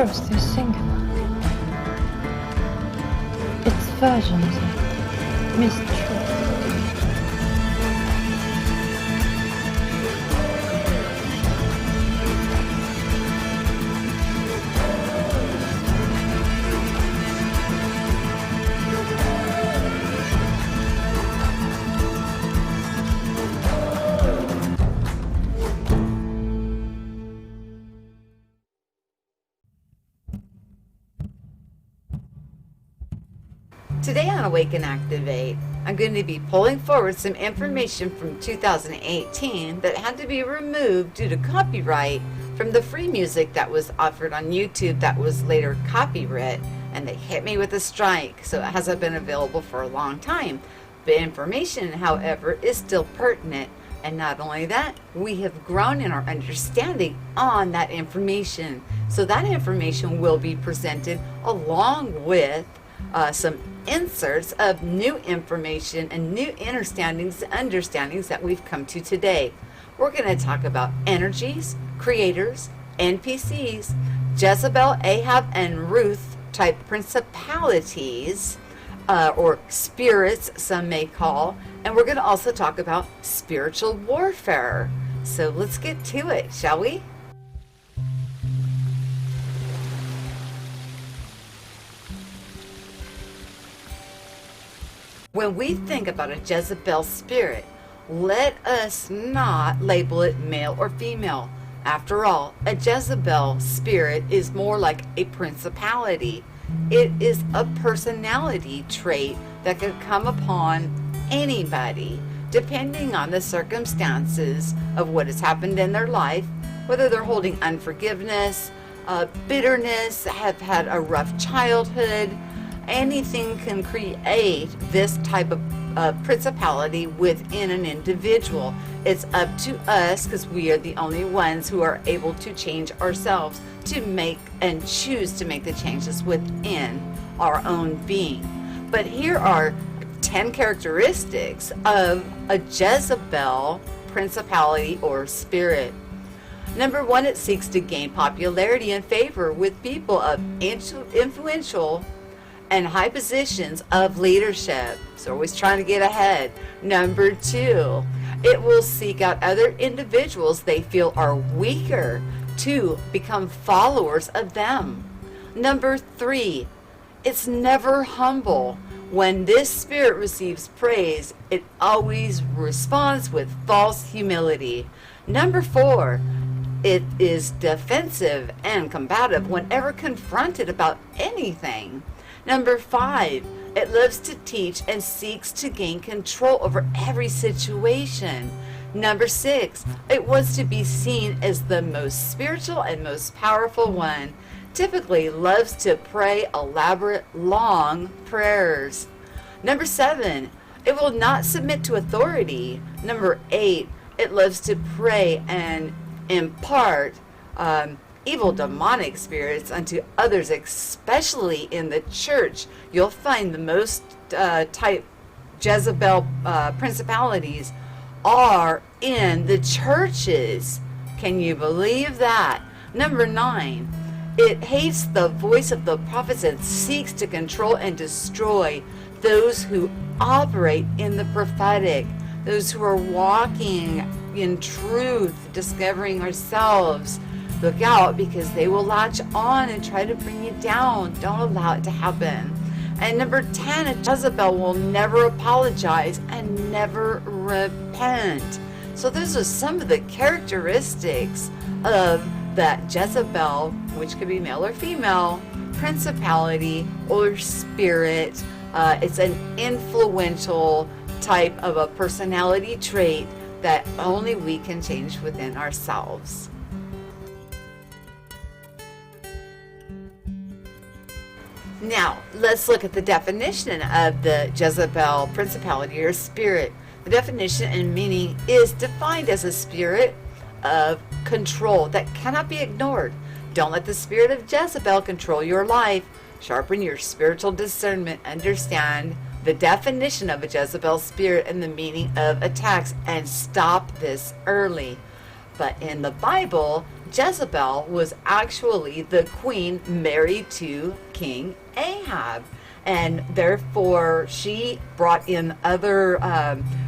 truth is singular. Its versions of mistruth. Today on Awake and Activate, I'm going to be pulling forward some information from 2018 that had to be removed due to copyright from the free music that was offered on YouTube that was later copyright, and they hit me with a strike, so it hasn't been available for a long time. The information, however, is still pertinent, and not only that, we have grown in our understanding on that information. So that information will be presented along with some inserts of new information and new understandings that we've come to today. We're going to talk about energies, creators, NPCs, Jezebel, Ahab, and Ruth type principalities, or spirits, some may call, and we're going to also talk about spiritual warfare. So let's get to it, shall we? When we think about a Jezebel spirit, let us not label it male or female. After all, a Jezebel spirit is more like a principality. It is a personality trait that can come upon anybody, depending on the circumstances of what has happened in their life, whether they're holding unforgiveness, bitterness, have had a rough childhood. Anything can create this type of principality within an individual. It's up to us, because we are the only ones who are able to change ourselves, to make and choose to make the changes within our own being. But here are 10 characteristics of a Jezebel principality or spirit. Number 1, it seeks to gain popularity and favor with people of influential and high positions of leadership. So always trying to get ahead. Number 2, it will seek out other individuals they feel are weaker to become followers of them. Number 3, it's never humble. When this spirit receives praise, it always responds with false humility. Number 4, it is defensive and combative whenever confronted about anything. Number 5, it loves to teach and seeks to gain control over every situation. Number 6, it wants to be seen as the most spiritual and most powerful one. Typically loves to pray elaborate, long prayers. Number 7, it will not submit to authority. Number 8, it loves to pray and impart evil demonic spirits unto others, especially in the church. You'll find the most type Jezebel principalities are in the churches. Can you believe that? Number 9, it hates the voice of the prophets and seeks to control and destroy those who operate in the prophetic, those who are walking in truth, discovering ourselves. Look out, because they will latch on and try to bring you down. Don't allow it to happen. And number 10, a Jezebel will never apologize and never repent. So those are some of the characteristics of that Jezebel, which could be male or female, principality or spirit. It's an influential type of a personality trait that only we can change within ourselves. Now, let's look at the definition of the Jezebel principality or spirit. The definition and meaning is defined as a spirit of control that cannot be ignored. Don't let the spirit of Jezebel control your life. Sharpen your spiritual discernment. Understand the definition of a Jezebel spirit and the meaning of attacks, and stop this early. But in the Bible, Jezebel was actually the queen married to King Ahab, and therefore she brought in other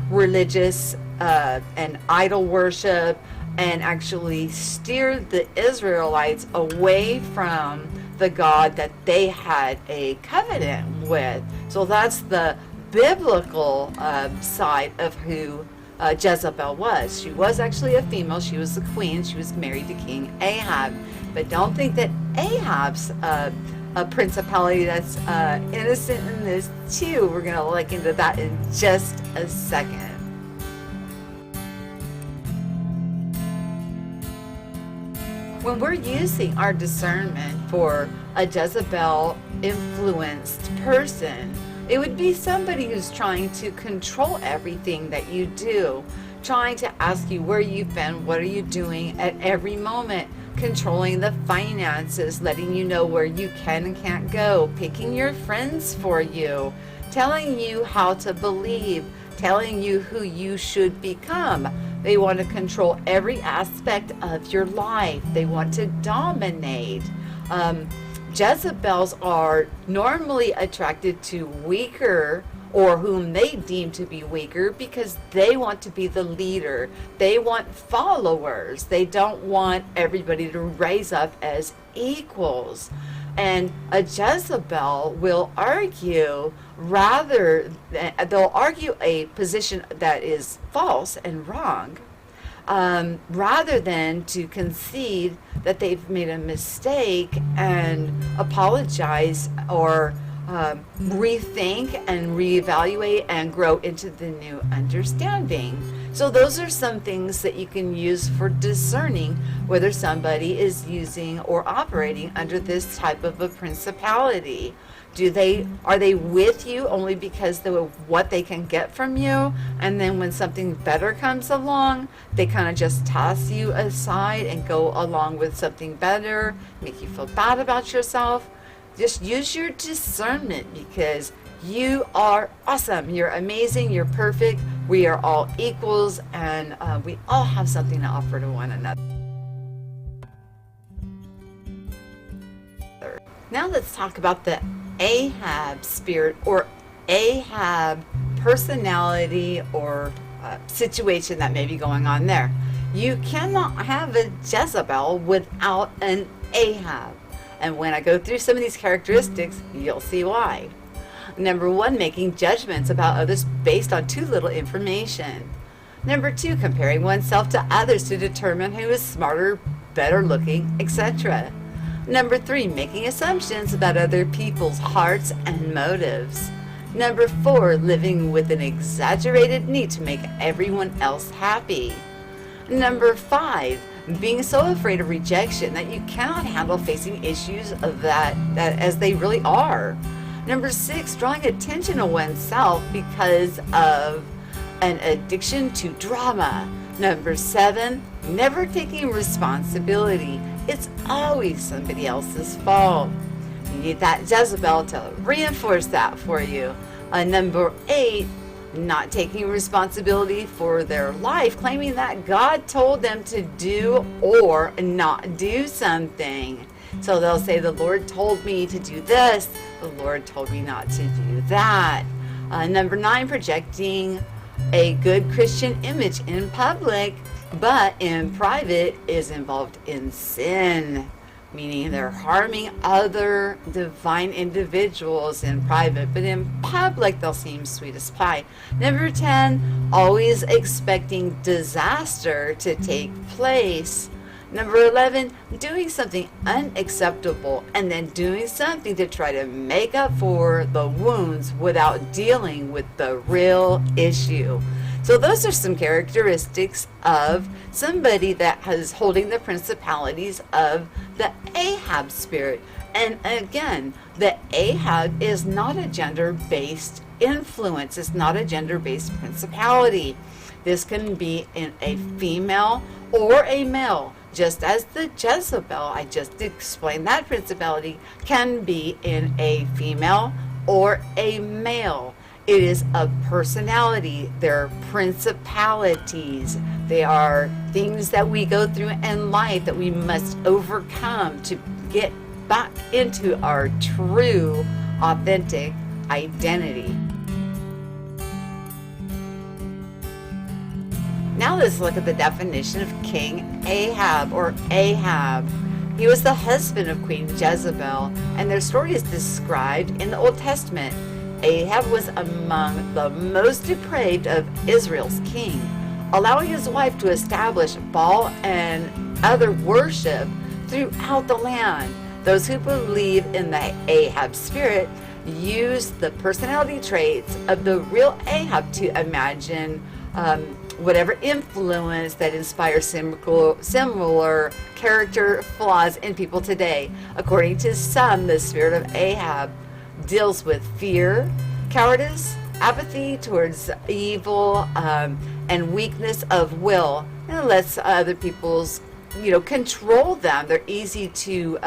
religious and idol worship, and actually steered the Israelites away from the God that they had a covenant with. So that's the biblical side of who Jezebel was. She was actually a female. She was the queen. She was married to King Ahab. But don't think that Ahab's a principality that's innocent in this too. We're going to look into that in just a second. When we're using our discernment for a Jezebel influenced person, it would be somebody who's trying to control everything that you do, trying to ask you where you've been, what are you doing at every moment, controlling the finances, letting you know where you can and can't go, picking your friends for you, telling you how to believe, telling you who you should become. They want to control every aspect of your life. They want to dominate. Jezebels are normally attracted to weaker, or whom they deem to be weaker, because they want to be the leader. They want followers. They don't want everybody to raise up as equals. And a Jezebel will argue they'll argue a position that is false and wrong, rather than to concede that they've made a mistake and apologize, or rethink and reevaluate and grow into the new understanding. So those are some things that you can use for discerning whether somebody is using or operating under this type of a principality. Are they with you only because of what they can get from you, and then when something better comes along, they kind of just toss you aside and go along with something better, make you feel bad about yourself? Just use your discernment, because you are awesome. You're amazing. You're perfect. We are all equals, and we all have something to offer to one another. Now let's talk about the Ahab spirit, or Ahab personality, or situation that may be going on there. You cannot have a Jezebel without an Ahab. And when I go through some of these characteristics, you'll see why. Number 1, making judgments about others based on too little information. Number 2, comparing oneself to others to determine who is smarter, better looking, etc. Number 3, making assumptions about other people's hearts and motives. Number 4, living with an exaggerated need to make everyone else happy. Number 5, being so afraid of rejection that you cannot handle facing issues of that as they really are. Number 6, drawing attention to oneself because of an addiction to drama. Number 7, never taking responsibility. It's always somebody else's fault. You need that Jezebel to reinforce that for you. Number 8, not taking responsibility for their life, claiming that God told them to do or not do something. So they'll say, the Lord told me to do this, the Lord told me not to do that. Number 9, projecting a good Christian image in public, but in private is involved in sin, meaning they're harming other divine individuals in private, but in public they'll seem sweet as pie. Number 10, always expecting disaster to take place. Number 11, doing something unacceptable and then doing something to try to make up for the wounds without dealing with the real issue. So those are some characteristics of somebody that is holding the principalities of the Ahab spirit. And again, the Ahab is not a gender-based influence. It's not a gender-based principality. This can be in a female or a male, just as the Jezebel, I just explained that principality, can be in a female or a male. It is a personality. They're principalities. They are things that we go through in life that we must overcome to get back into our true, authentic identity. Now let's look at the definition of King Ahab, or Ahab. He was the husband of Queen Jezebel, and their story is described in the Old Testament. Ahab was among the most depraved of Israel's king, allowing his wife to establish Baal and other worship throughout the land. Those who believe in the Ahab spirit use the personality traits of the real Ahab to imagine whatever influence that inspires similar character flaws in people today. According to some, the spirit of Ahab deals with fear, cowardice, apathy towards evil, and weakness of will, and lets other people's control them. They're easy to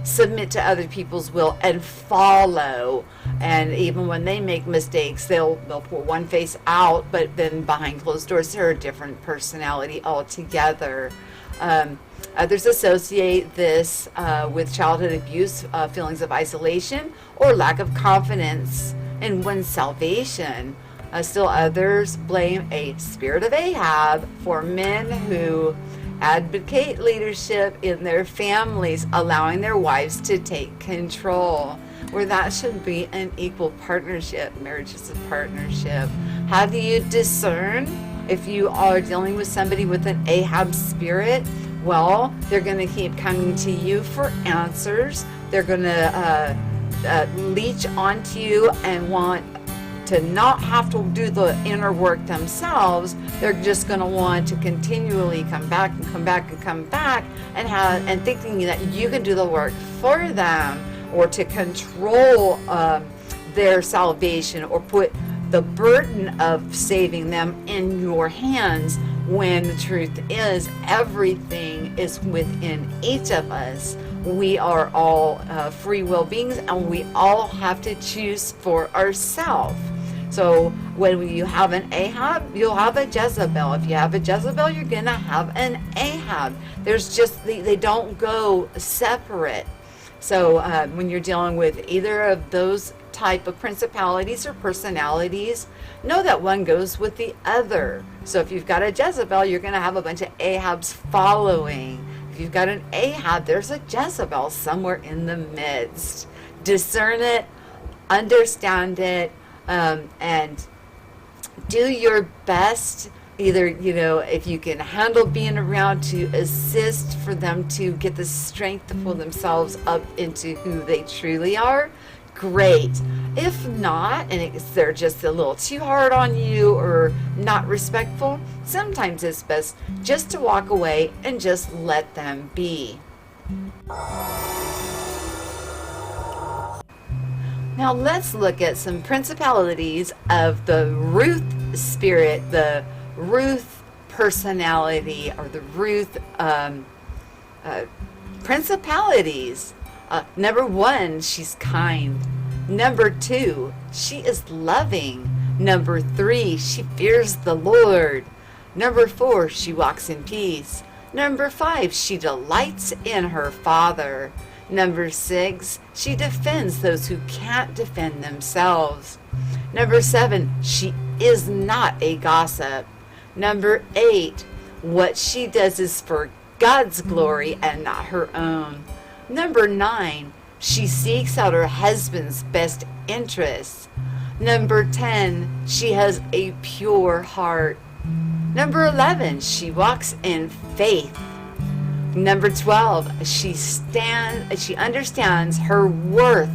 submit to other people's will and follow. And even when they make mistakes, they'll put one face out, but then behind closed doors, they're a different personality altogether. Others associate this with childhood abuse, feelings of isolation, or lack of confidence in one's salvation. Still others blame a spirit of Ahab for men who advocate leadership in their families, allowing their wives to take control, where that should be an equal partnership. Marriage is a partnership. How do you discern if you are dealing with somebody with an Ahab spirit? Well, they're going to keep coming to you for answers. They're going to leech onto you and want to not have to do the inner work themselves. They're just going to want to continually come back and come back and come back, and thinking that you can do the work for them, or to control their salvation, or put the burden of saving them in your hands, when the truth is everything is within each of us. We are all free will beings, and we all have to choose for ourselves. So when you have an Ahab, you'll have a Jezebel. If you have a Jezebel, you're going to have an Ahab. There's just, they don't go separate. So when you're dealing with either of those type of principalities or personalities, know that one goes with the other. So if you've got a Jezebel, you're going to have a bunch of Ahabs following. If you've got an Ahab, there's a Jezebel somewhere in the midst. Discern it, understand it, and do your best. Either, if you can handle being around, to assist for them to get the strength to pull themselves up into who they truly are, great. If not, and they're just a little too hard on you or not respectful, sometimes it's best just to walk away and just let them be. Now let's look at some principalities of the Ruth spirit, the Ruth personality, or the Ruth principalities. Number 1, she's kind. Number 2, she is loving. Number 3, she fears the Lord. Number 4, she walks in peace. Number 5, she delights in her Father. Number 6, she defends those who can't defend themselves. Number 7, she is not a gossip. Number 8, what she does is for God's glory and not her own. Number 9, she seeks out her husband's best interests. Number 10, she has a pure heart. Number 11, she walks in faith. Number 12, she understands her worth,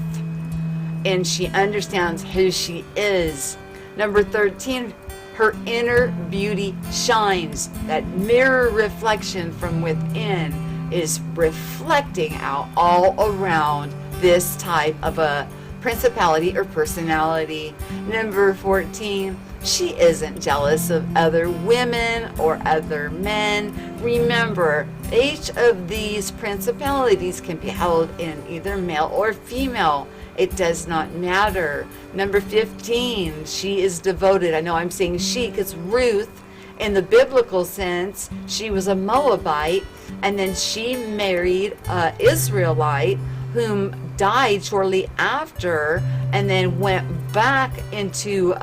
and she understands who she is. Number 13, her inner beauty shines. That mirror reflection from within is reflecting out all around this type of a principality or personality. Number 14, she isn't jealous of other women or other men. Remember, each of these principalities can be held in either male or female. It does not matter. Number 15, she is devoted. I know I'm saying she because Ruth, in the biblical sense, she was a Moabite, and then she married an Israelite whom died shortly after, and then went back into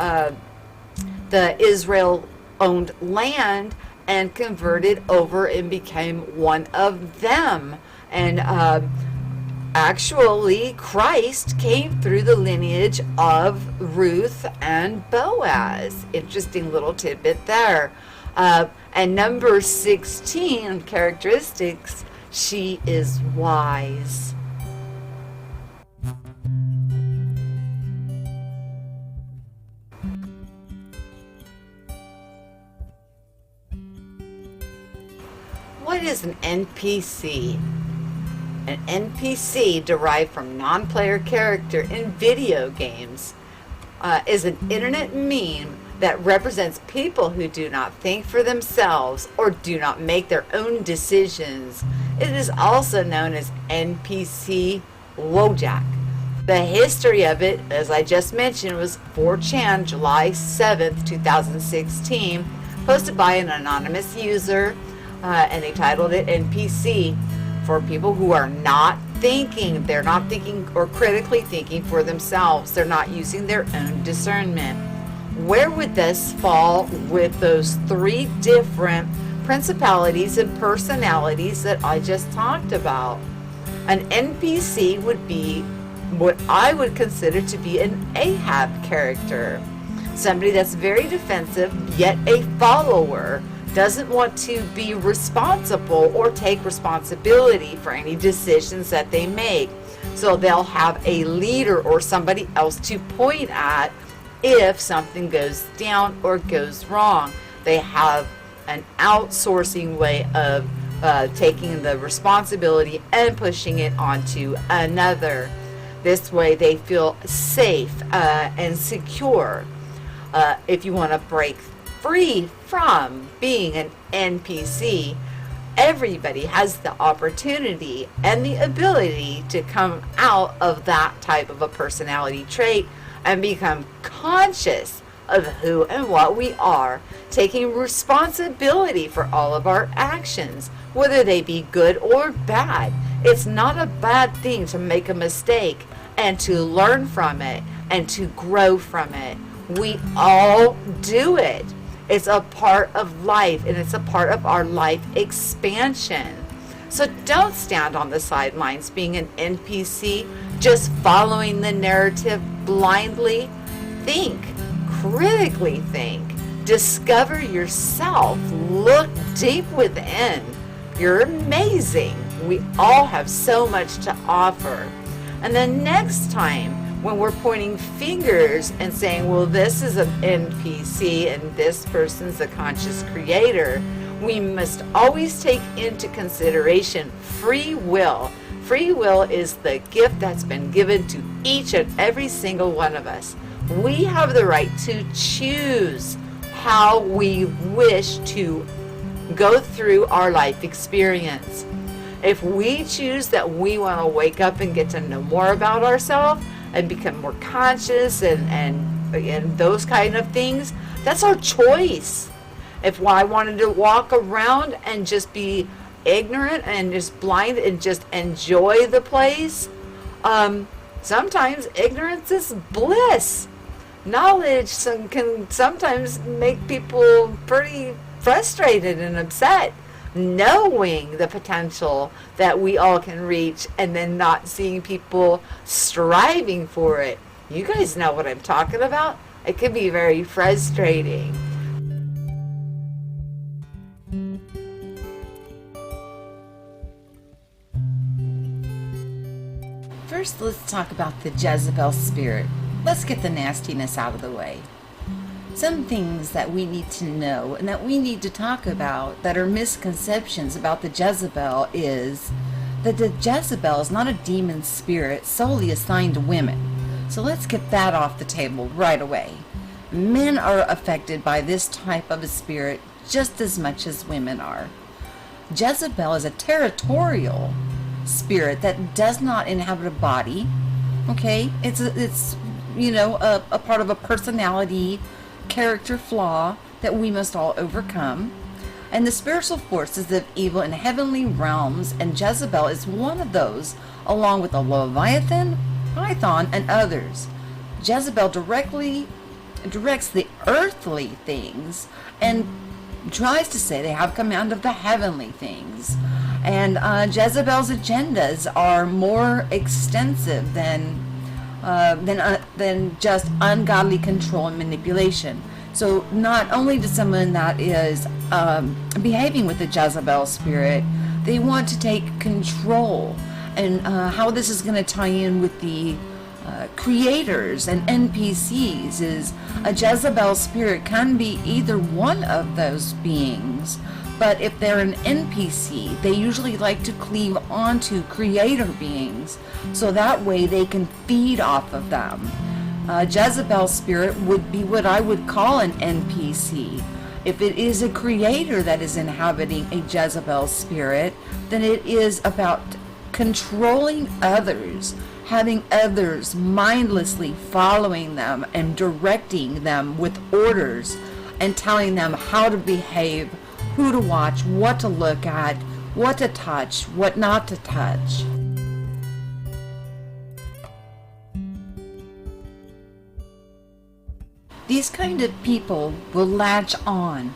the Israel-owned land and converted over and became one of them. And actually, Christ came through the lineage of Ruth and Boaz. Interesting little tidbit there. And number 16, characteristics, she is wise. What is an NPC? An NPC, derived from non-player character in video games, is an internet meme that represents people who do not think for themselves or do not make their own decisions. It is also known as NPC Wojak. The history of it, as I just mentioned, was 4chan, July 7th, 2016, posted by an anonymous user, and they titled it NPC. For people who are not thinking, they're not thinking or critically thinking for themselves. They're not using their own discernment. Where would this fall with those 3 different principalities and personalities that I just talked about? An NPC would be what I would consider to be an Ahab character. Somebody that's very defensive, yet a follower. Doesn't want to be responsible or take responsibility for any decisions that they make. So they'll have a leader or somebody else to point at if something goes down or goes wrong. They have an outsourcing way of taking the responsibility and pushing it onto another. This way they feel safe and secure. If you want to break free from being an NPC, everybody has the opportunity and the ability to come out of that type of a personality trait and become conscious of who and what we are, taking responsibility for all of our actions, whether they be good or bad. It's not a bad thing to make a mistake and to learn from it and to grow from it. We all do it. It's a part of life, and it's a part of our life expansion. So don't stand on the sidelines being an NPC, just following the narrative blindly. Think, critically think, discover yourself, look deep within. You're amazing. We all have so much to offer. And then next time, when we're pointing fingers and saying, well, this is an NPC and this person's a conscious creator, we must always take into consideration free will. Free will is the gift that's been given to each and every single one of us. We have the right to choose how we wish to go through our life experience. If we choose that we want to wake up and get to know more about ourselves and become more conscious and those kind of things, that's our choice. If I wanted to walk around and just be ignorant and just blind and just enjoy the place, sometimes ignorance is bliss. Knowledge can sometimes make people pretty frustrated and upset, knowing the potential that we all can reach and then not seeing people striving for it. You guys know what I'm talking about. It can be very frustrating. First, let's talk about the Jezebel spirit. Let's get the nastiness out of the way. Some things that we need to know and that we need to talk about that are misconceptions about the Jezebel is that the Jezebel is not a demon spirit solely assigned to women. So let's get that off the table right away. Men are affected by this type of a spirit just as much as women are. Jezebel is a territorial spirit that does not inhabit a body, Okay, it's a part of a personality character flaw that we must all overcome. And the spiritual forces of evil in heavenly realms, and Jezebel is one of those, along with the Leviathan, Python, and others. Jezebel directly directs the earthly things and tries to say they have command of the heavenly things. And Jezebel's agendas are more extensive than just ungodly control and manipulation. So not only does someone that is behaving with the Jezebel spirit, they want to take control. And how this is going to tie in with the creators and NPCs is a Jezebel spirit can be either one of those beings. But if they're an NPC, they usually like to cleave onto creator beings, so that way they can feed off of them. Jezebel spirit would be what I would call an NPC. If it is a creator that is inhabiting a Jezebel spirit, then it is about controlling others, having others mindlessly following them and directing them with orders and telling them how to behave, who to watch, what to look at, what to touch, what not to touch. These kind of people will latch on.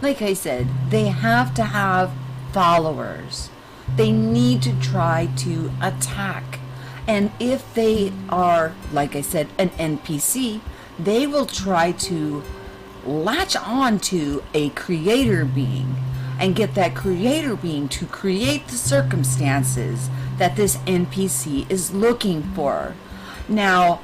Like I said, they have to have followers. They need to try to attack. And if they are, like I said, an NPC, they will try to latch on to a creator being and get that creator being to create the circumstances that this NPC is looking for. Now,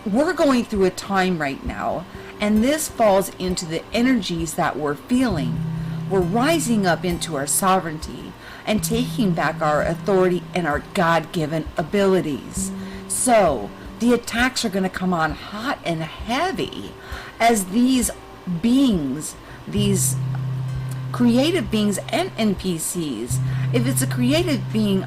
we're going through a time right now, and this falls into the energies that we're feeling. We're rising up into our sovereignty and taking back our authority and our God-given abilities. So, the attacks are going to come on hot and heavy as these beings, these creative beings and NPCs, if it's a creative being,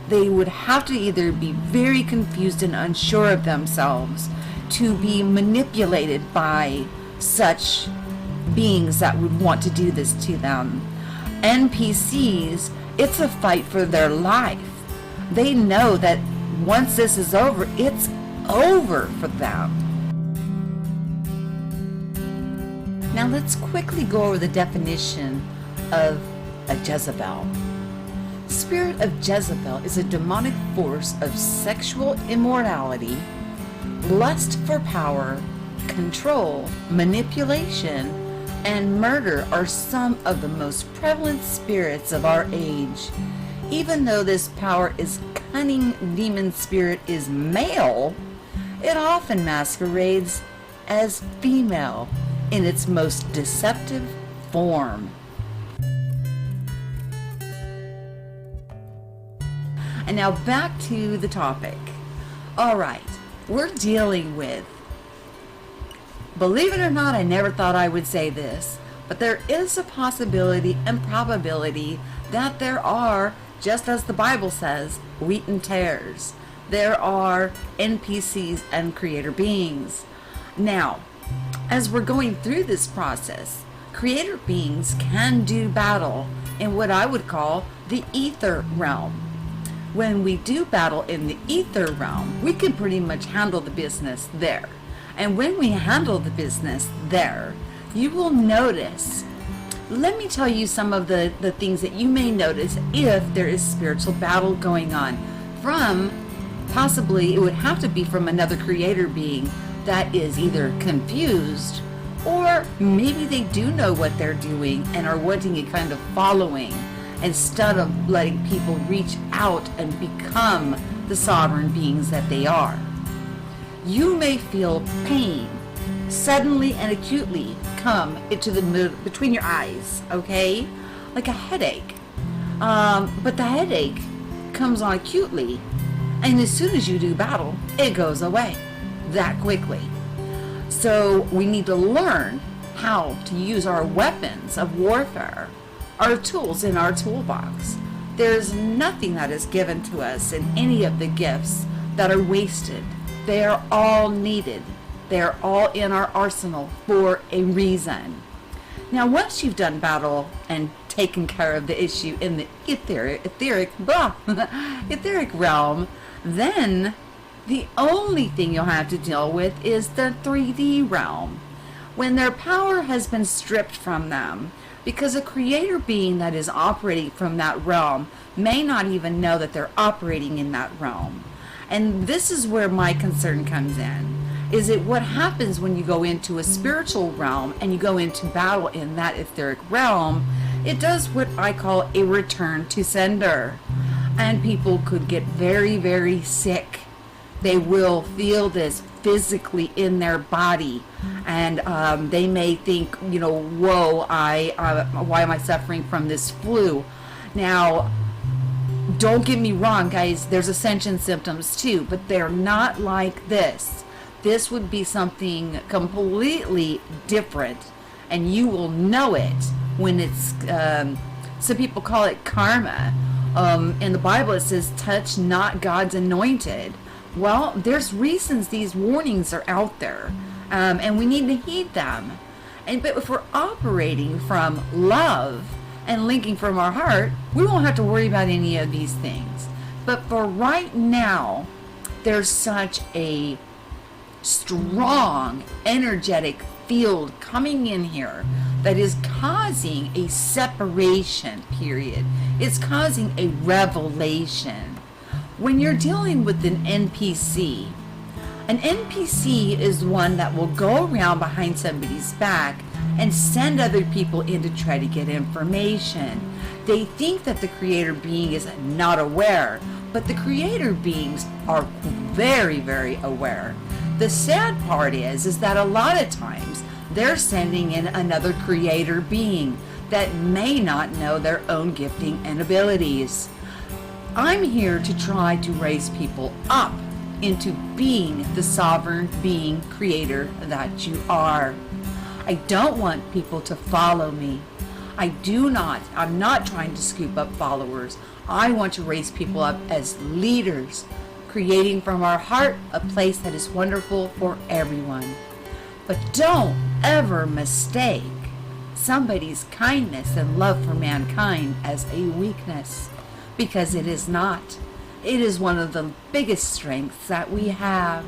they would have to either be very confused and unsure of themselves to be manipulated by such beings that would want to do this to them. NPCs, it's a fight for their life. They know that once this is over, it's over for them. Now let's quickly go over the definition of a Jezebel. Spirit of Jezebel is a demonic force of sexual immorality, lust for power, control, manipulation, and murder are some of the most prevalent spirits of our age. Even though this power is cunning demon spirit is male, it often masquerades as female in its most deceptive form. And now back to the topic. All right, we're dealing with, believe it or not, I never thought I would say this, but there is a possibility and probability that there are, just as the Bible says, wheat and tares. There are NPCs and creator beings. Now, as we're going through this process, creator beings can do battle in what I would call the ether realm. When we do battle in the ether realm, we can pretty much handle the business there. And when we handle the business there, you will notice, let me tell you some of the things that you may notice if there is spiritual battle going on from, possibly it would have to be from another creator being that is either confused, or maybe they do know what they're doing and are wanting a kind of following instead of letting people reach out and become the sovereign beings that they are. You may feel pain suddenly and acutely come into the between your eyes, okay? Like a headache. But the headache comes on acutely, and as soon as you do battle, it goes away that quickly. So we need to learn how to use our weapons of warfare, our tools in our toolbox. There's nothing that is given to us in any of the gifts that are wasted. They are all needed. They're all in our arsenal for a reason. Now, once you've done battle and taken care of the issue in the etheric realm, then the only thing you'll have to deal with is the 3D realm. When their power has been stripped from them, because a creator being that is operating from that realm may not even know that they're operating in that realm. And this is where my concern comes in. Is it what happens when you go into a spiritual realm and you go into battle in that etheric realm? It does what I call a return to sender. And people could get very, very sick. They will feel this physically in their body. And they may think, whoa, why am I suffering from this flu? Now, don't get me wrong, guys, there's ascension symptoms too, but they're not like this. This would be something completely different, and you will know it when it's, some people call it karma. In the Bible it says, touch not God's anointed. Well, there's reasons these warnings are out there, and we need to heed them. But if we're operating from love and linking from our heart, we won't have to worry about any of these things. But for right now, there's such a strong, energetic field coming in here that is causing a separation period. It's causing a revelation. When you're dealing with an NPC is one that will go around behind somebody's back and send other people in to try to get information. They think that the creator being is not aware, but the creator beings are very, very aware. The sad part is that a lot of times they're sending in another creator being that may not know their own gifting and abilities. I'm here to try to raise people up into being the sovereign being creator that you are. I don't want people to follow me. I'm not trying to scoop up followers. I want to raise people up as leaders, creating from our heart a place that is wonderful for everyone. But don't ever mistake somebody's kindness and love for mankind as a weakness, because it is not. It is one of the biggest strengths that we have.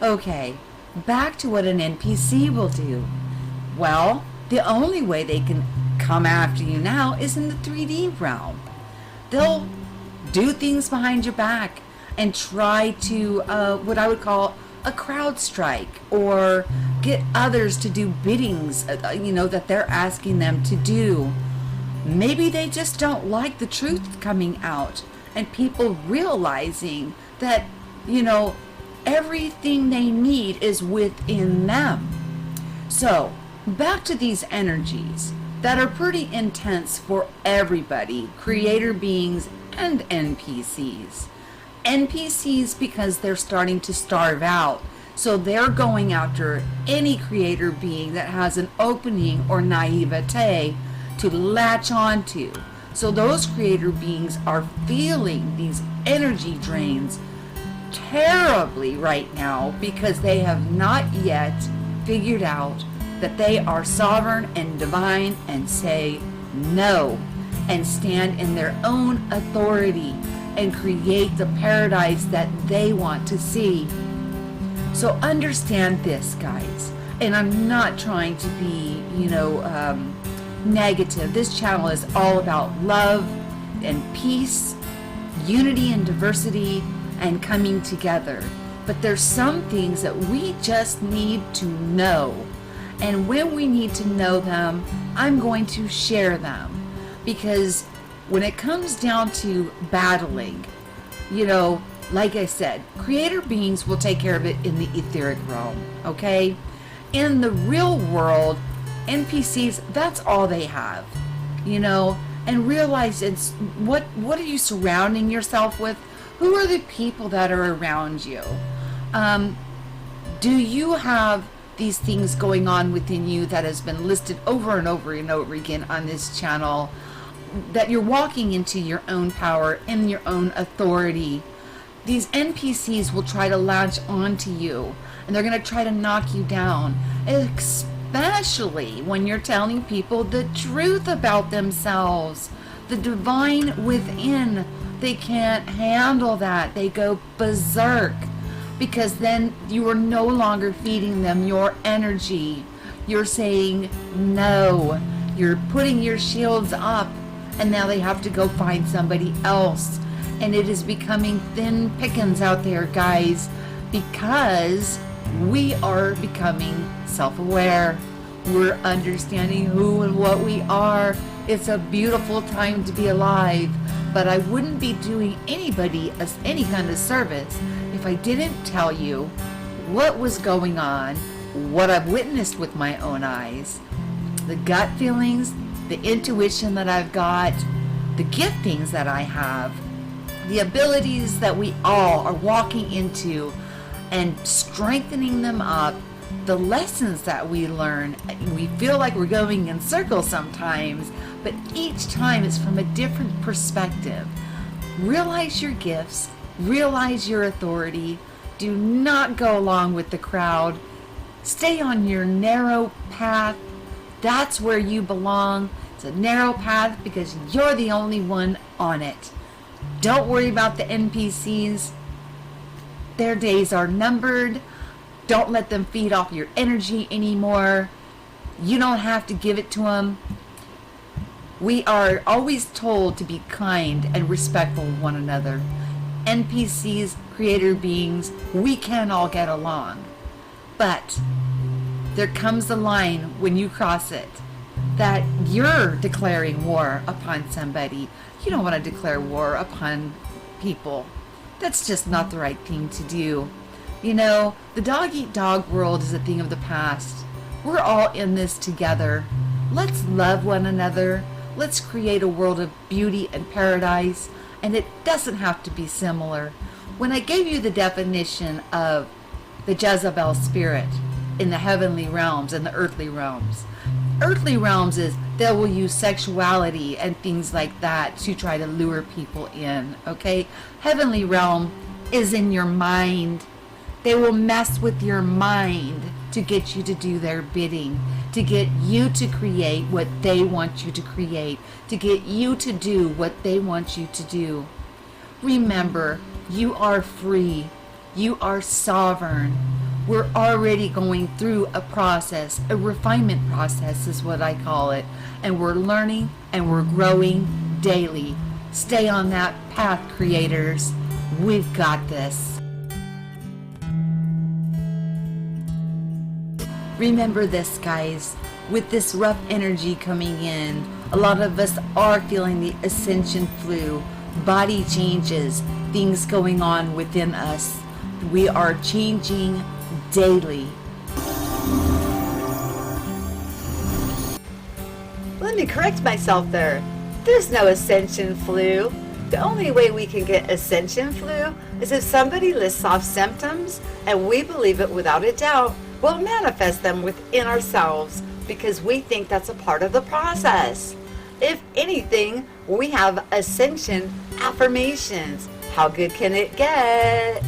Okay, back to what an NPC will do. Well, the only way they can come after you now is in the 3D realm. They'll do things behind your back and try to, what I would call a crowd strike, or get others to do biddings, that they're asking them to do. Maybe they just don't like the truth coming out and people realizing that, everything they need is within them. So, back to these energies that are pretty intense for everybody, creator beings and NPCs. NPCs because they're starting to starve out, so they're going after any creator being that has an opening or naivete to latch onto. So those creator beings are feeling these energy drains terribly right now because they have not yet figured out that they are sovereign and divine and say no and stand in their own authority and create the paradise that they want to see. So understand this, guys. And I'm not trying to be, negative. This channel is all about love and peace, unity and diversity, and coming together. But there's some things that we just need to know. And when we need to know them, I'm going to share them. Because when it comes down to battling, like I said, creator beings will take care of it in the etheric realm, okay? In the real world, NPCs, that's all they have, and realize it's what are you surrounding yourself with? Who are the people that are around you? Do you have these things going on within you that has been listed over and over and over again on this channel, that you're walking into your own power and your own authority? These NPCs will try to latch onto you, and they're going to try to knock you down, especially when you're telling people the truth about themselves, the divine within. They can't handle that. They go berserk, because then you are no longer feeding them your energy. You're saying no. You're putting your shields up, and now they have to go find somebody else. And it is becoming thin pickings out there, guys, because we are becoming self-aware. We're understanding who and what we are. It's a beautiful time to be alive, but I wouldn't be doing anybody any kind of service if I didn't tell you what was going on, what I've witnessed with my own eyes, the gut feelings, the intuition that I've got, the giftings that I have, the abilities that we all are walking into and strengthening them up, the lessons that we learn. We feel like we're going in circles sometimes, but each time it's from a different perspective. Realize your gifts, realize your authority. Do not go along with the crowd. Stay on your narrow path. That's where you belong. It's a narrow path because you're the only one on it. Don't worry about the NPCs. Their days are numbered. Don't let them feed off your energy anymore. You don't have to give it to them. We are always told to be kind and respectful of one another. NPCs, creator beings, we can all get along. But there comes a line when you cross it that you're declaring war upon somebody. You don't want to declare war upon people. That's just not the right thing to do. You know, the dog-eat-dog world is a thing of the past. We're all in this together. Let's love one another. Let's create a world of beauty and paradise, and it doesn't have to be similar. When I gave you the definition of the Jezebel spirit in the heavenly realms and the earthly realms is they will use sexuality and things like that to try to lure people in, okay? Heavenly realm is in your mind. They will mess with your mind to get you to do their bidding, to get you to create what they want you to create, to get you to do what they want you to do. Remember, you are free. You are sovereign. We're already going through a process, a refinement process is what I call it. And we're learning and we're growing daily. Stay on that path, creators. We've got this. Remember this, guys. With this rough energy coming in, a lot of us are feeling the Ascension flu, body changes, things going on within us. We are changing daily. Let me correct myself there. There's no Ascension flu. The only way we can get Ascension flu is if somebody lists off symptoms and we believe it without a doubt. We'll manifest them within ourselves because we think that's a part of the process. If anything, we have Ascension affirmations. How good can it get?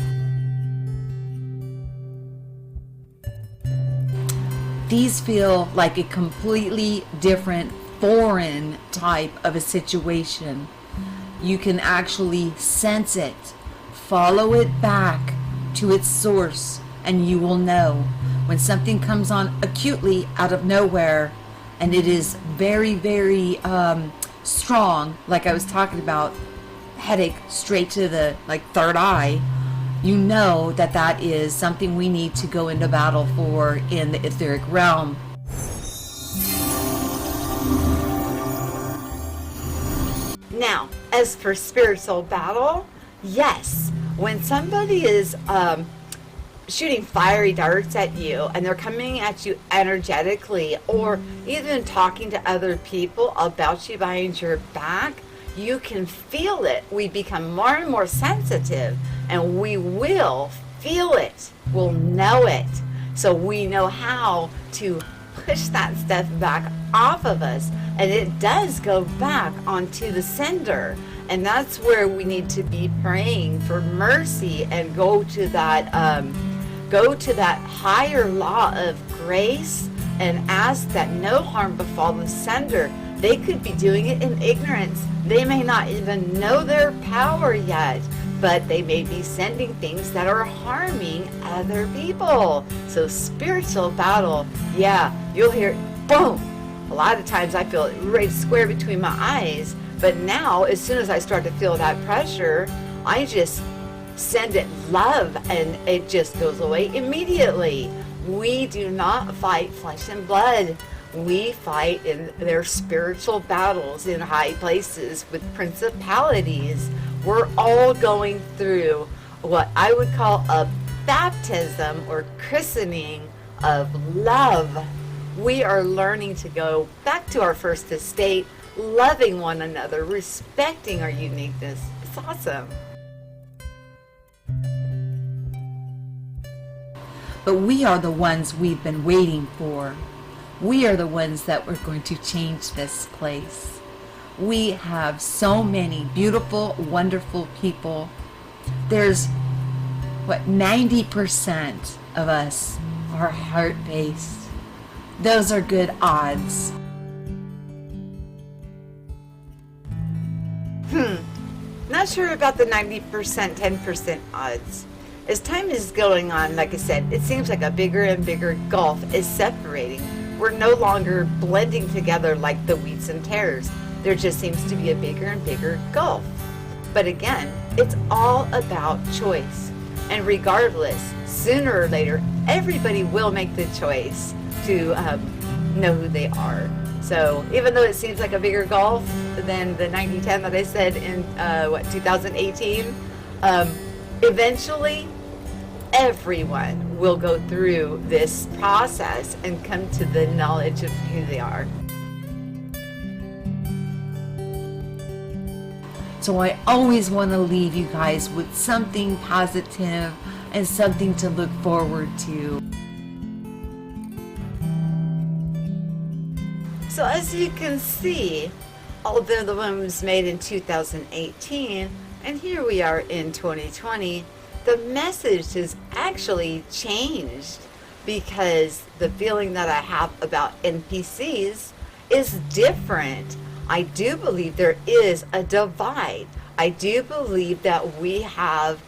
These feel like a completely different, foreign type of a situation. You can actually sense it, follow it back to its source, and you will know when something comes on acutely out of nowhere and it is very, very strong, like I was talking about, headache straight to the third eye. You know that that is something we need to go into battle for in the etheric realm. Now, as for spiritual battle, yes, when somebody is shooting fiery darts at you and they're coming at you energetically or even talking to other people about you behind your back, you can feel it. We become more and more sensitive and we will feel it. We'll know it. So we know how to push that stuff back off of us, and it does go back onto the sender. And that's where we need to be praying for mercy and go to that higher law of grace and ask that no harm befall the sender. They could be doing it in ignorance. They may not even know their power yet, but they may be sending things that are harming other people. So spiritual battle, yeah, you'll hear boom. A lot of times I feel it right square between my eyes, but now as soon as I start to feel that pressure, I just send it love and it just goes away immediately. We do not fight flesh and blood. We fight in their spiritual battles in high places with principalities. We're all going through what I would call a baptism or christening of love. We are learning to go back to our first estate, loving one another, respecting our uniqueness. It's awesome. But we are the ones we've been waiting for. We are the ones that were going to change this place. We have so many beautiful, wonderful people. There's, 90% of us are heart-based. Those are good odds. Not sure about the 90%, 10% odds. As time is going on, like I said, it seems like a bigger and bigger gulf is separating. We're no longer blending together like the wheats and tares. There just seems to be a bigger and bigger gulf. But again, it's all about choice. And regardless, sooner or later, everybody will make the choice to know who they are. So even though it seems like a bigger gulf than the 90-10 that I said in 2018, eventually everyone will go through this process and come to the knowledge of who they are. So I always want to leave you guys with something positive and something to look forward to. So as you can see, although the one was made in 2018, and here we are in 2020, the message has actually changed because the feeling that I have about NPCs is different. I do believe there is a divide. I do believe that we have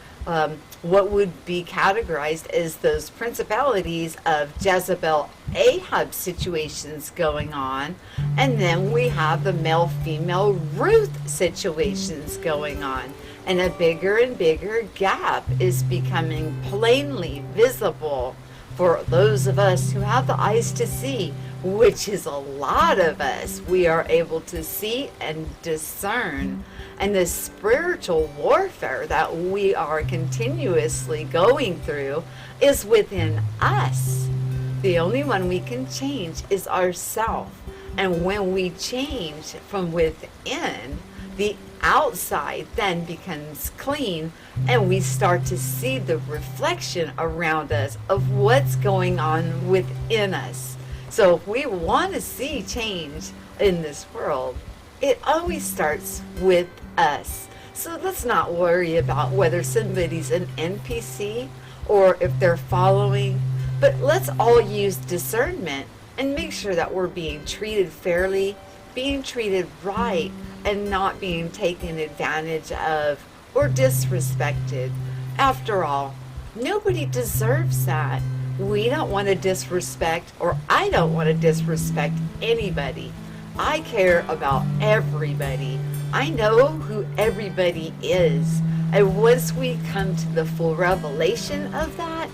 what would be categorized as those principalities of Jezebel, Ahab situations going on, and then we have the male-female Ruth situations going on, and a bigger and bigger gap is becoming plainly visible for those of us who have the eyes to see, which is a lot of us. We are able to see and discern. And the spiritual warfare that we are continuously going through is within us. The only one we can change is ourselves. And when we change from within, the outside then becomes clean, and we start to see the reflection around us of what's going on within us. So if we want to see change in this world, it always starts with us. So let's not worry about whether somebody's an NPC or if they're following, but let's all use discernment and make sure that we're being treated fairly, being treated right, and not being taken advantage of or disrespected. After all, nobody deserves that. We don't want to disrespect, or I don't want to disrespect anybody. I care about everybody. I know who everybody is. And once we come to the full revelation of that,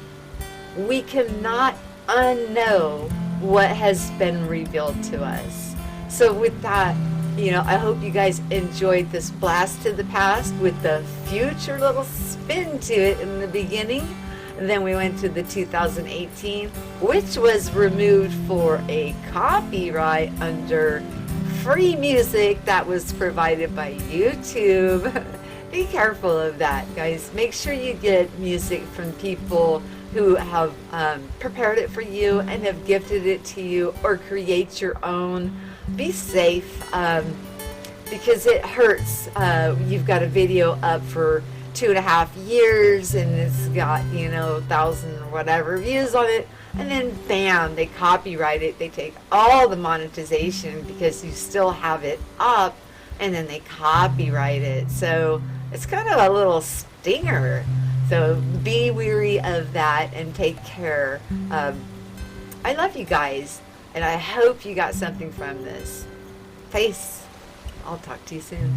we cannot unknow what has been revealed to us. So with that, I hope you guys enjoyed this blast to the past with the future little spin to it in the beginning. And then we went to the 2018, which was removed for a copyright under free music that was provided by YouTube. Be careful of that, guys. Make sure you get music from people who have prepared it for you and have gifted it to you, or create your own. Be safe. because it hurts. You've got a video up for 2.5 years and it's got, 1,000 or whatever views on it, and then bam, they copyright it. They take all the monetization because you still have it up, and then they copyright it. So it's kind of a little stinger. So be weary of that and take care. I love you guys, and I hope you got something from this. Peace. I'll talk to you soon.